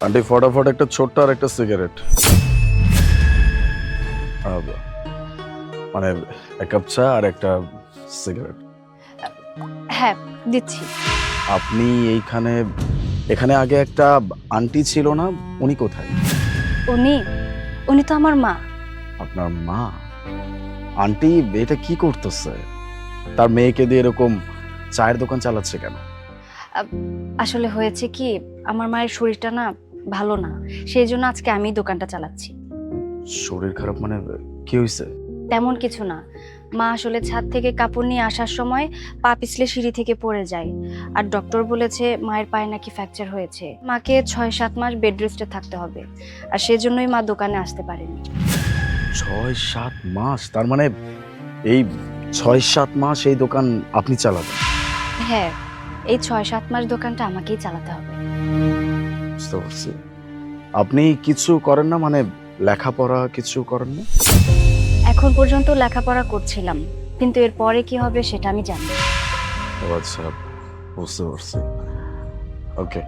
Aunty ফটাফট একটা ছোট্ট আর একটা সিগারেট, মানে এক কাপ চা আর একটা সিগারেট। হ্যাঁ দিচ্ছি। আপনি এইখানে, এখানে আগে একটা আন্টি ছিল না, উনি কোথায়? উনি উনি তো আমার মা। আপনার মা? আন্টি এটা কি করতেছে? তার মেয়েকে দিয়ে এরকম চায়ের দোকান চালাচ্ছে কেন? আসলে হয়েছে কি, আমার মায়ের শরীরটা না ভালো না, সেই জন্য আজকে আমি দোকানটা চালাচ্ছি। শরীর খারাপ মানে কি হয়েছে? তেমন কিছু না, মা আসলে ছাদ থেকে কাপড় নিয়ে আসার সময় পা পিছলে সিঁড়ি থেকে পড়ে যায়। আর ডক্টর বলেছে মায়ের পায়ে নাকি ফ্র্যাকচার হয়েছে, মাকে 6-7 মাস বেড রেস্টে থাকতে হবে। আর সেজন্যই মা দোকানে আসতে পারেনি। 6-7 মাস? তার মানে এই 6-7 মাস এই দোকান আপনি চালাবেন? হ্যাঁ, এই 6-7 মাস দোকানটা আমাকেই চালাতে হবে। বুঝতে পারছি। আপনি কিছু করেন না, মানে লেখাপড়া কিছু করেন না? এখন পর্যন্ত লেখাপড়া করছিলাম, কিন্তু এর পরে কি হবে সেটা আমি জানি না। ও আচ্ছা, বুঝতে পারছি। ওকে,